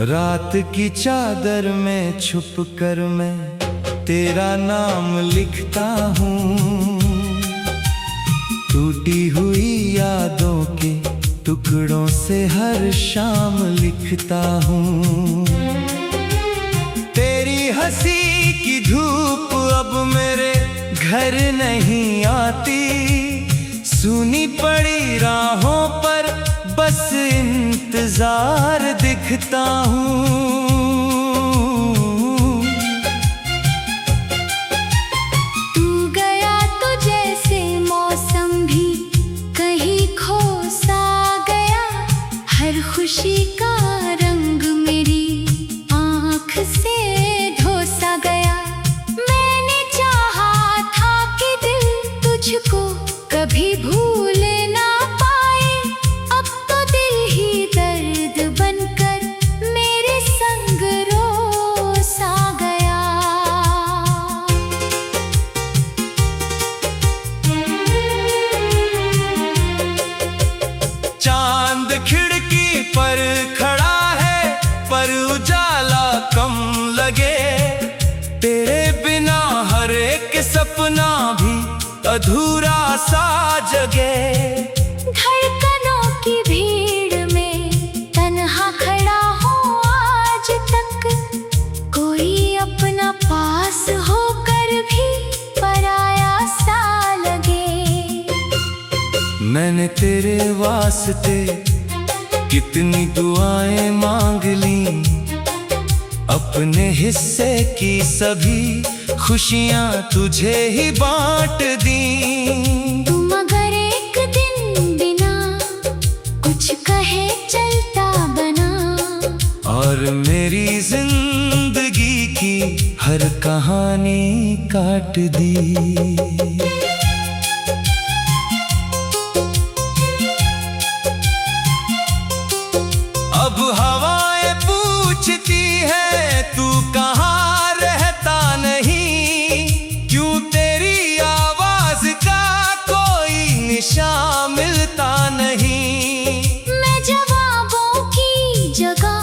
रात की चादर में छुप कर मैं तेरा नाम लिखता हूँ। टूटी हुई यादों के टुकड़ों से हर शाम लिखता हूँ। तेरी हंसी की धूप अब मेरे घर नहीं आती। सूनी पड़ी राहों पर बस इंतजार दिखता हूँ। तू गया तो जैसे मौसम भी कहीं खो सा गया। हर खुशी का रंग मेरी आँख से धोसा गया। मैंने चाहा था कि दिल तुझको कभी भूल ना पाए। अब तो दिल ही दर्द बनकर मेरे संग रोसा गया। चांद खिड़की पर खड़ा है पर उजाला कम लगे। तेरे बिना हर एक सपना भी अधूरा सा जगे। धड़कनों की भीड़ में तन्हा खड़ा हूँ आज तक। कोई अपना पास होकर भी पराया सा लगे। मैंने तेरे वास्ते कितनी दुआएं मांग ली। अपने हिस्से की सभी खुशियां तुझे ही बांट दी। तू मगर एक दिन बिना कुछ कहे चलता बना। और मेरी जिंदगी की हर कहानी काट दी। अब हवाएं पूछती है तू कहाँ रहता नहीं। क्यों तेरी आवाज का कोई निशान मिलता नहीं। मैं जवाबों की जगह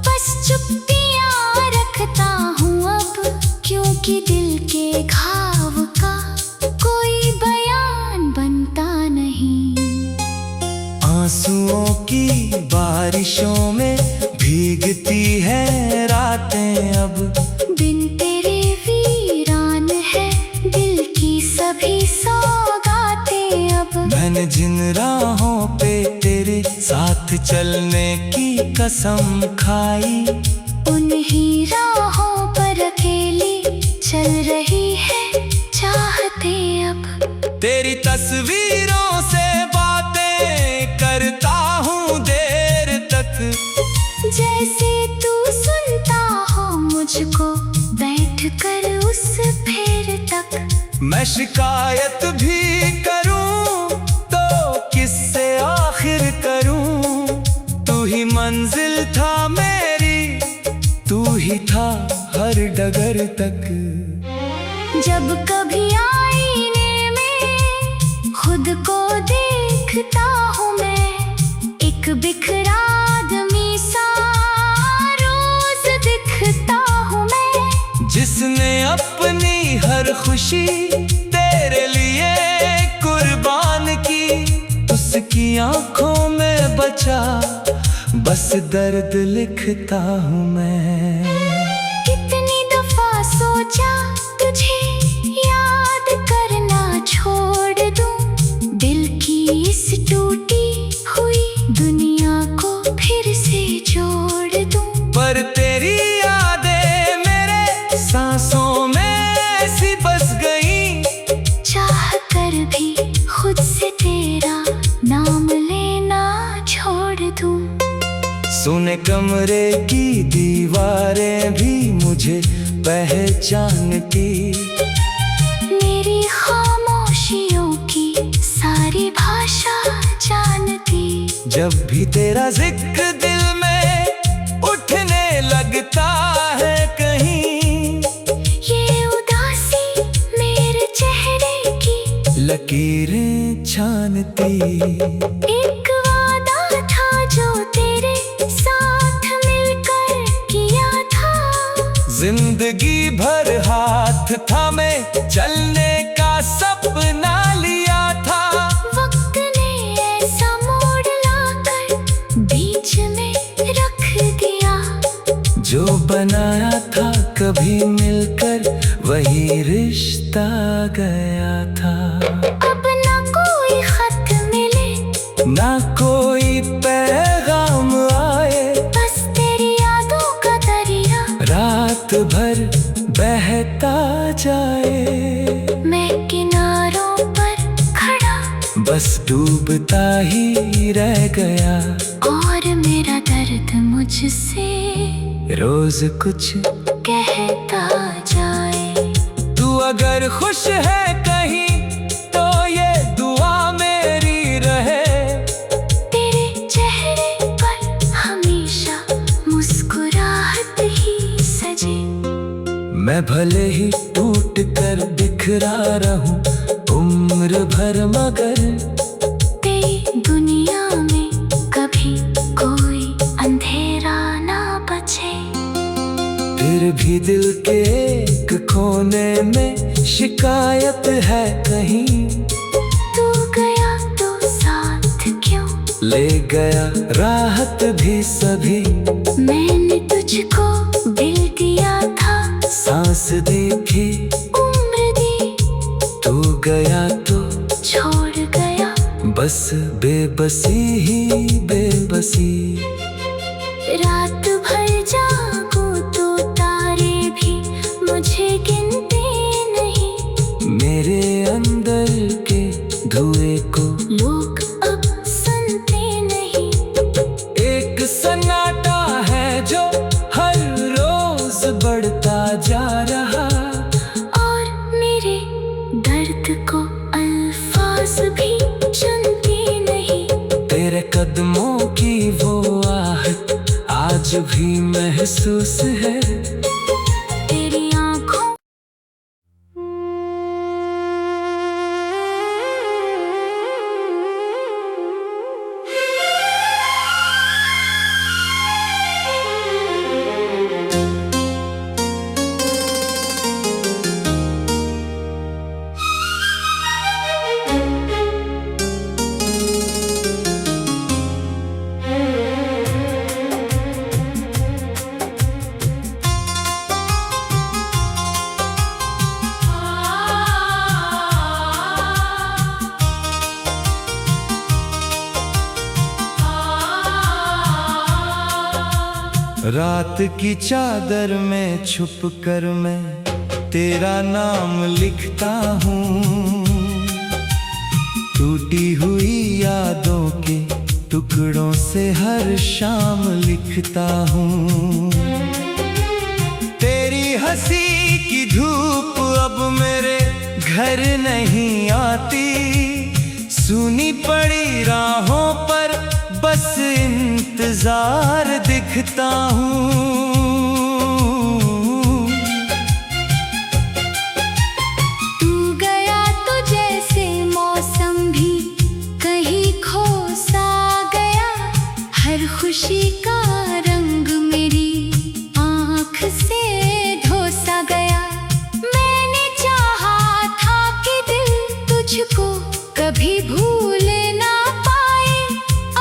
बस चुप्पियाँ रखता हूँ अब। क्योंकि दिल के घाव का कोई बयान बनता नहीं। आंसुओं की बारिशों में भीगती है रातें अब। दिन तेरे वीरान है दिल की सभी सौगातें अब। मैंने जिन राहों पे तेरे साथ चलने की कसम खाई। उन्हीं राहों पर अकेली चल रही है चाहते अब। तेरी तस्वीरों से बातें करता हूँ देर तक। जैसे तू सुनता हो मुझको बैठ कर उस फेर तक। मैं शिकायत भी करूँ तो किससे आखिर करूँ। तू ही मंजिल था मेरी, तू ही था हर डगर तक। जब कभी आईने में खुद को देखता हूँ मैं। एक बिखरा आदमी सा रोज दिखता हूँ मैं। जिसने अपनी हर खुशी तेरे लिए कुर्बान की। उसकी आंखों में बचा बस दर्द लिखता हूँ मैं। कितनी दफा सोचा तुझे याद करना छोड़ दूं। दिल की इस टूटी हुई दुनिया को फिर से जोड़ दूं। पर तेरी यादें मेरे सांसों में ऐसी बस गई। चाह कर भी खुद से तेरा नाम लेना छोड़ दूं। सुने कमरे की दीवारें भी मुझे पहचानती। मेरी खामोशियों की सारी भाषा जानती। जब भी तेरा जिक्र दिल में उठने लगता है कहीं। ये उदासी मेरे चेहरे की लकीरें छानती। एक वादा था जो तेरे साथ मिलकर थामे चलने का सपना लिया था। वक्त ने ऐसा मोड़ लाकर बीच में रख दिया। जो बनाया था कभी मिलकर वही रिश्ता गया था। अब ना कोई खत मिले, ना कोई पैगाम आए, बस तेरी यादों का दरिया रात भर बहता जाए। मैं किनारों पर खड़ा बस डूबता ही रह गया। और मेरा दर्द मुझसे रोज कुछ कहता जाए। तू अगर खुश है कहीं तो ये दुआ मेरी रहे। तेरे चेहरे पर हमेशा मुस्कुराहट ही सजे। मैं भले ही टूट कर बिखरा रहूं उम्र भर, मगर तेरी दुनिया में कभी कोई अंधेरा ना बचे। फिर भी दिल के एक कोने में शिकायत है कहीं। तू गया तो साथ क्यों ले गया राहत भी सभी। मैंने तुझको दिल दिया था, सांस दी थी, उम्र दी, तू गया तो छोड़ गया बस बेबसी ही बेबसी। रात भर जागो तो तारे भी मुझे गिनते नहीं। मेरे अंदर के धुएं को लोग अब सुनते नहीं। एक सन्नाटा है जो हर रोज बढ़ता जा रहा। और मेरे दर्द को अल्फाज भी चुनते नहीं। तेरे कदमों की वो आहट आज भी महसूस है। तेरी आँखों रात की चादर में छुप कर मैं तेरा नाम लिखता हूँ। टूटी हुई यादों के टुकड़ों से हर शाम लिखता हूँ। तेरी हंसी की धूप अब मेरे घर नहीं आती। सुनी पड़ी राहों पर बस इंतजार दिखता हूँ। तू गया तो जैसे मौसम भी कहीं खो सा गया। हर खुशी का रंग मेरी आँख से ढोसा गया। मैंने चाहा था कि दिल तुझको कभी भूल ना पाए।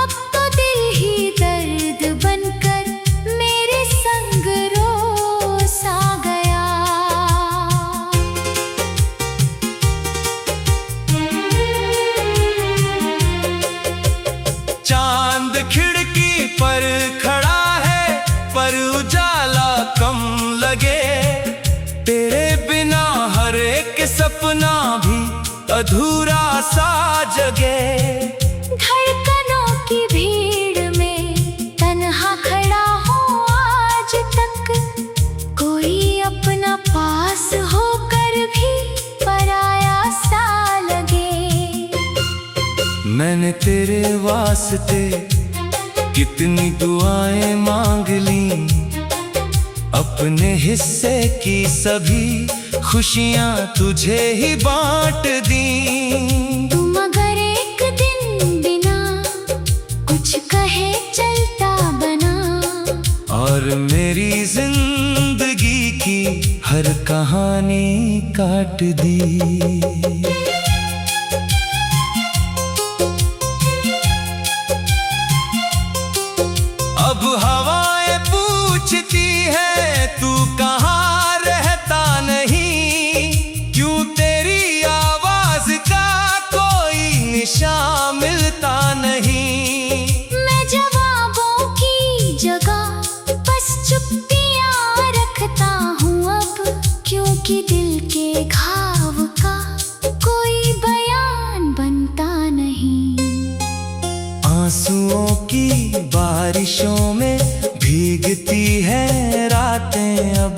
अब तो दिल ही दर्द बनकर मेरे संग रोसा गया। चांद खिड़की पर खड़ा है पर उजाला कम लगे। तेरे बिना हर एक सपना भी अधूरा सा जगे। धड़कनों की भीड़ में तन्हा खड़ा हूँ आज तक। कोई अपना पास होकर भी पराया सा लगे। मैंने तेरे वास्ते कितनी दुआएं मांग ली। अपने हिस्से की सभी खुशियां तुझे ही बांट दी। तुम अगर एक दिन बिना कुछ कहे चलता बना। और मेरी जिंदगी की हर कहानी काट दी। अब हवाएं पूछती है तू कहाँ रहता नहीं, क्यों तेरी आवाज का कोई निशान मिलता नहीं। मैं जवाबों की जगह बस चुप्पियाँ रखता हूँ अब, क्योंकि दिल के घाव का कोई बयान बनता नहीं। आंसुओं की बारिशों में भीगती है रातें अब,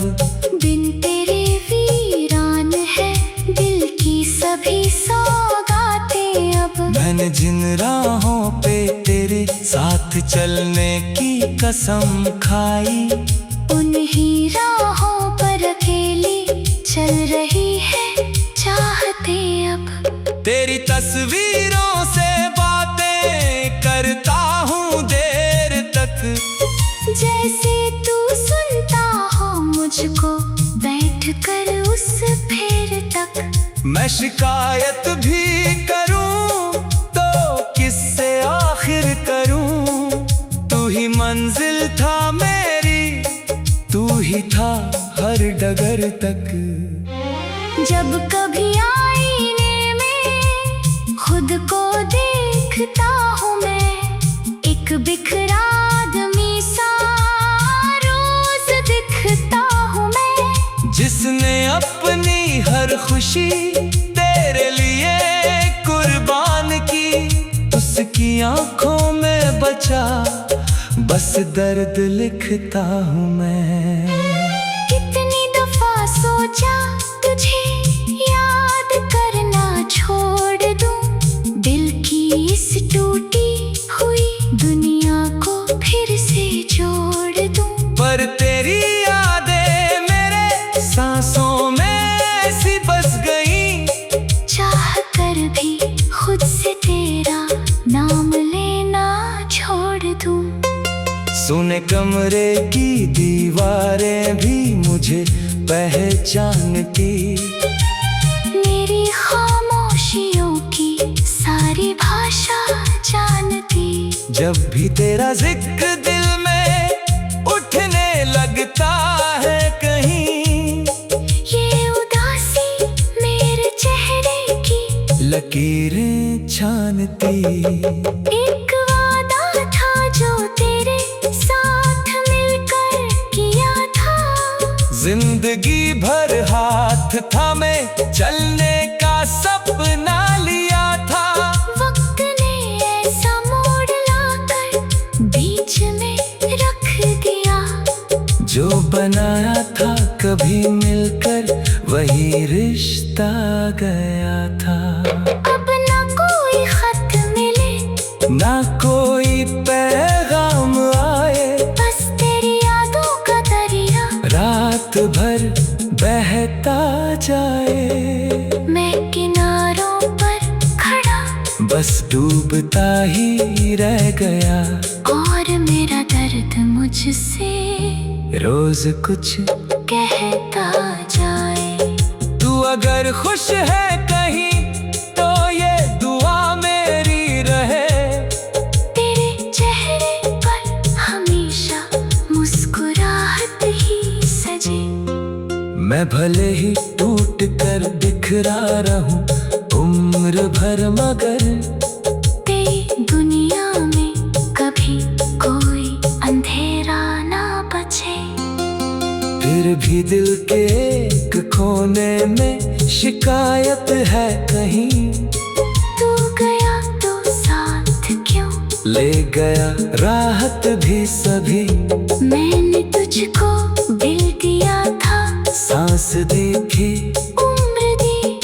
दिन तेरे वीरान है दिल की सभी सौगातें अब। मैंने जिन राहों पे तेरे साथ चलने की कसम खाई, उन्हीं राहों पर अकेली चल रही है चाहते अब। तेरी तस्वीरों से बातें करता हूँ देर तक, जैसे तू सुनता हो मुझको बैठ कर उस फेर तक। मैं शिकायत भी करूँ तो किससे आखिर करूँ, तू ही मंजिल था मेरी, तू ही था हर डगर तक। जब कभी आईने में खुद को देखता हूँ मैं, एक बिखरा आदमी सा रोज दिखता हूँ मैं। जिसने अपनी हर खुशी तेरे लिए कुर्बान की, उसकी आंखों में बचा बस दर्द लिखता हूँ मैं। कितनी दफा सोचा तुझे याद करना छोड़ दूं, दिल की इस टूटी हुई दुनिया को फिर से जोड़ दूं। पर तेरी यादें मेरे सांसों में ऐसी बस गई, चाह कर भी खुद से तेरा नाम लेना छोड़ दूं। सुने कमरे की दीवारें भी मुझे पहचानती, मेरी खामोशियों की सारी भाषा जानती। जब भी तेरा जिक्र दिल में उठने लगता है कहीं, ये उदासी मेरे चेहरे की लकीरें छानती। एक वादा था जो तेरे साथ मिलकर किया था, जिंदगी भर हाथ थामे चलने का सपना लिया था। वक्त ने ऐसा मोड़ लाकर बीच में रख दिया, जो बनाया था कभी मिलकर वही रिश्ता गया था। अब ना कोई खत मिले ना कोई पैगाम आए, बस तेरी यादों का दरिया रात भर बहता जाए। मैं किनारों पर खड़ा बस डूबता ही रह गया, और मेरा दर्द मुझसे रोज कुछ कहता जाए। तू अगर खुश है कहीं तो ये दुआ मेरी रहे, तेरे चेहरे पर हमेशा मुस्कुराहट ही सजे। मैं भले ही टूट कर बिखरा रहूं उम्र भर, मगर तेरी दुनिया में कभी कोई अंधेरा ना बचे। फिर भी दिल के एक कोने में शिकायत है कहीं, तू गया तो साथ क्यों ले गया राहत भी सभी। मैंने तुझको दिल दिया था, सांस दी थी, उम्र दी,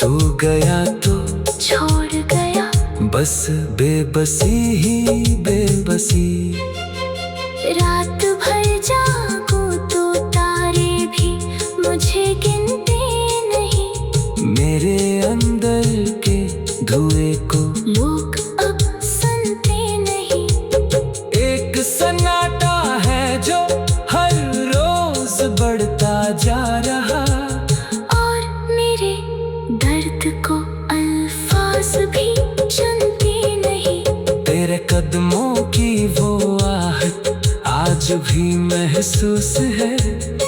तू गया तो छोड़ गया बस बेबसी ही बेबसी। रात भर जागूं तो तारे भी मुझे गिनते नहीं, मेरे अंदर के धुएं को लोग अब सुनते नहीं। एक सन्नाटा है जो हर रोज बढ़ता जा रहा आज भी महसूस है